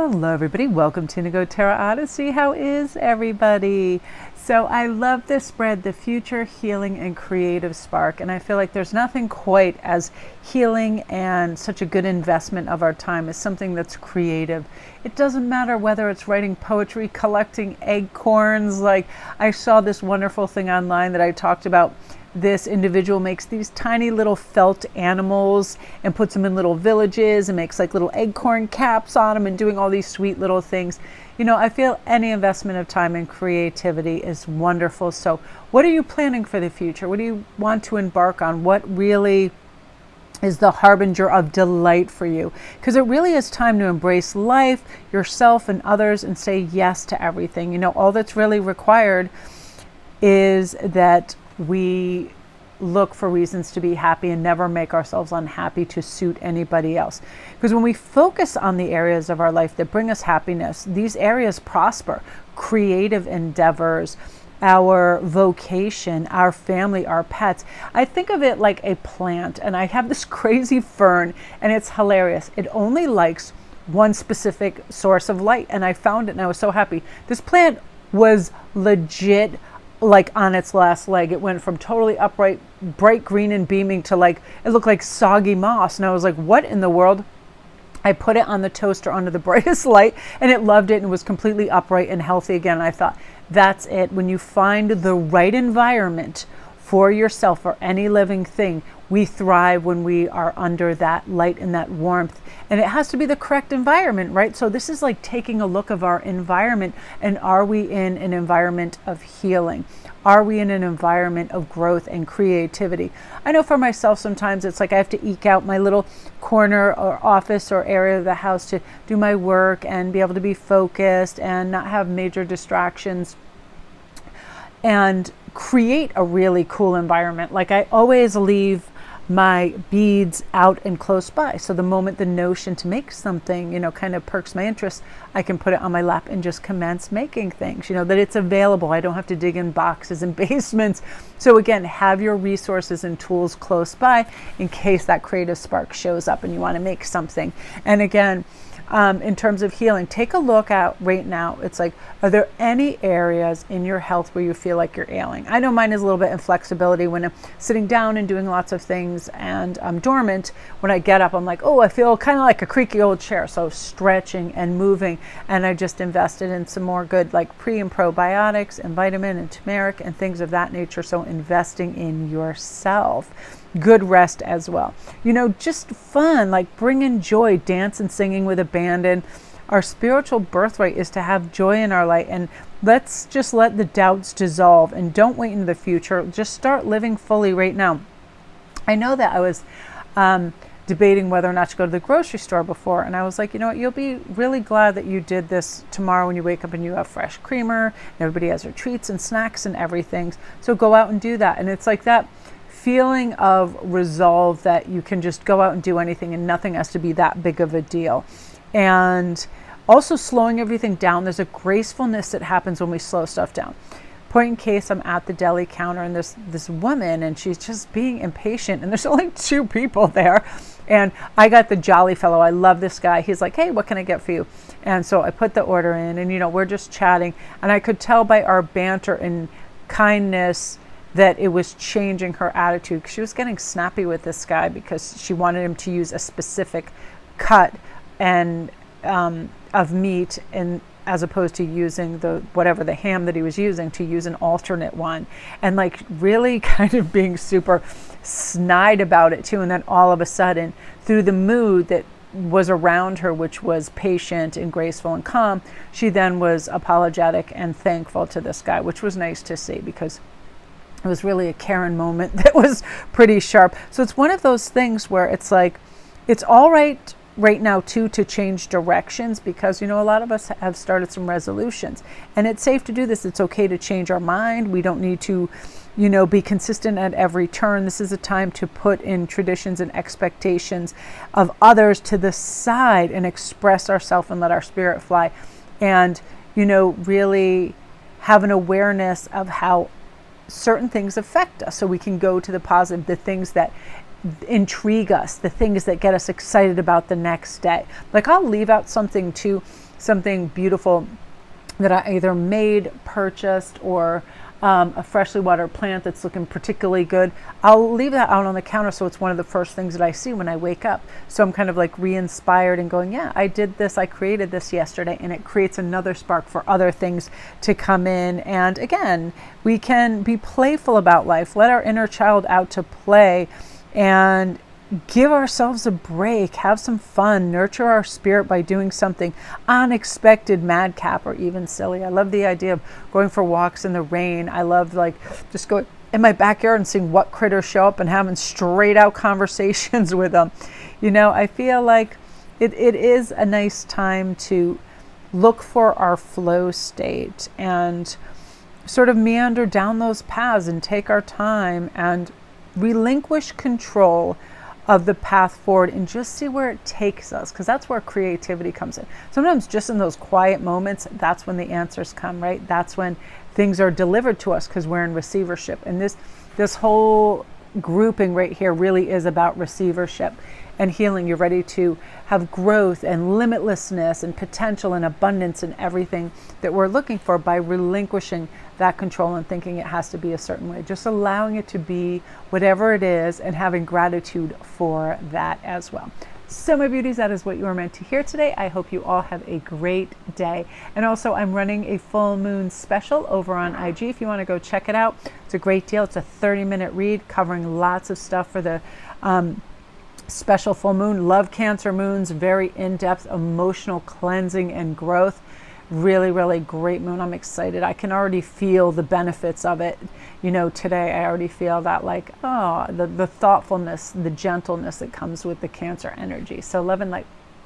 Hello everybody, welcome to Indigo Tarot Odyssey. How is everybody? So I love this spread, the future, healing, and creative spark. And I feel like there's nothing quite as healing and such a good investment of our time as something that's creative. It doesn't matter whether it's writing poetry, collecting acorns. Like I saw this wonderful thing online that I talked about. This individual makes these tiny little felt animals and puts them in little villages and makes like little acorn caps on them and doing all these sweet little things. You know, I feel any investment of time and creativity is wonderful. So what are you planning for the future? What do you want to embark on? What really is the harbinger of delight for you? Because it really is time to embrace life, yourself, and others and say yes to everything. You know, all that's really required is that we look for reasons to be happy and never make ourselves unhappy to suit anybody else. Because when we focus on the areas of our life that bring us happiness, these areas prosper. Creative endeavors, our vocation, our family, our pets. I think of it like a plant, and I have this crazy fern, and it's hilarious. It only likes one specific source of light, and I found it and I was so happy. This plant was legit like on its last leg. It went from totally upright, bright green and beaming to like, it looked like soggy moss. And I was like, what in the world? I put it on the toaster under the brightest light and it loved it and was completely upright and healthy again. And I thought, that's it. When you find the right environment for yourself or any living thing, we thrive when we are under that light and that warmth. And it has to be the correct environment, right? So this is like taking a look of our environment, and are we in an environment of healing? Are we in an environment of growth and creativity? I know for myself, sometimes it's like I have to eke out my little corner or office or area of the house to do my work and be able to be focused and not have major distractions and create a really cool environment. Like I always leave my beads out and close by. So the moment the notion to make something, you know, kind of perks my interest, I can put it on my lap and just commence making things, you know, that it's available. I don't have to dig in boxes and basements. So again, have your resources and tools close by in case that creative spark shows up and you want to make something. And again, in terms of healing, take a look at right now. It's like, are there any areas in your health where you feel like you're ailing? I know mine is a little bit in flexibility. When I'm sitting down and doing lots of things and I'm dormant, when I get up, I'm like, oh, I feel kind of like a creaky old chair. So stretching and moving. And I just invested in some more good like pre and probiotics and vitamin and turmeric and things of that nature. So investing in yourself. Good rest as well. You know, just fun, like bringing joy, dance and singing with abandon. Our spiritual birthright is to have joy in our light, and let's just let the doubts dissolve and don't wait into the future. Just start living fully right now. I know that I was debating whether or not to go to the grocery store before, and I was like, you know what, you'll be really glad that you did this tomorrow when you wake up and you have fresh creamer and everybody has their treats and snacks and everything. So go out and do that. And it's like that feeling of resolve that you can just go out and do anything and nothing has to be that big of a deal. And also slowing everything down. There's a gracefulness that happens when we slow stuff down. Point in case, I'm at the deli counter and there's this woman and she's just being impatient and there's only two people there. And I got the jolly fellow. I love this guy. He's like, hey, what can I get for you? And so I put the order in and, you know, we're just chatting. And I could tell by our banter and kindness that it was changing her attitude. She was getting snappy with this guy because she wanted him to use a specific cut and of meat, and as opposed to using the ham that he was using, to use an alternate one, and like really kind of being super snide about it too. And then all of a sudden, through the mood that was around her, which was patient and graceful and calm, she then was apologetic and thankful to this guy, which was nice to see because it was really a Karen moment that was pretty sharp. So it's one of those things where it's like, it's all right now too to change directions, because, you know, a lot of us have started some resolutions and it's safe to do this. It's okay to change our mind. We don't need to, you know, be consistent at every turn. This is a time to put in traditions and expectations of others to the side and express ourselves and let our spirit fly. And, you know, really have an awareness of how certain things affect us, so we can go to the positive, the things that intrigue us, the things that get us excited about the next day. Like I'll leave out something too something beautiful that I either made, purchased, or a freshly watered plant that's looking particularly good, I'll leave that out on the counter so it's one of the first things that I see when I wake up. So I'm kind of like re-inspired and going, yeah, I did this, I created this yesterday, and it creates another spark for other things to come in. And again, we can be playful about life, let our inner child out to play, and give ourselves a break, have some fun, nurture our spirit by doing something unexpected, madcap, or even silly. I love the idea of going for walks in the rain. I love like just going in my backyard and seeing what critters show up and having straight out conversations with them. You know, I feel like it is a nice time to look for our flow state and sort of meander down those paths and take our time and relinquish control of the path forward and just see where it takes us, because that's where creativity comes in. Sometimes just in those quiet moments, that's when the answers come, right? That's when things are delivered to us because we're in receivership. And this whole grouping right here really is about receivership and healing. You're ready to have growth and limitlessness and potential and abundance and everything that we're looking for by relinquishing that control and thinking it has to be a certain way. Just allowing it to be whatever it is and having gratitude for that as well. So my beauties, that is what you are meant to hear today. I hope you all have a great day. And also I'm running a full moon special over on IG. If you want to go check it out, it's a great deal. It's a 30-minute read covering lots of stuff for the special full moon. Love Cancer moons, very in-depth emotional cleansing and growth. Really, really great moon. I'm excited. I can already feel the benefits of it. You know, today I already feel that like, oh, the thoughtfulness, the gentleness that comes with the Cancer energy. So love and light.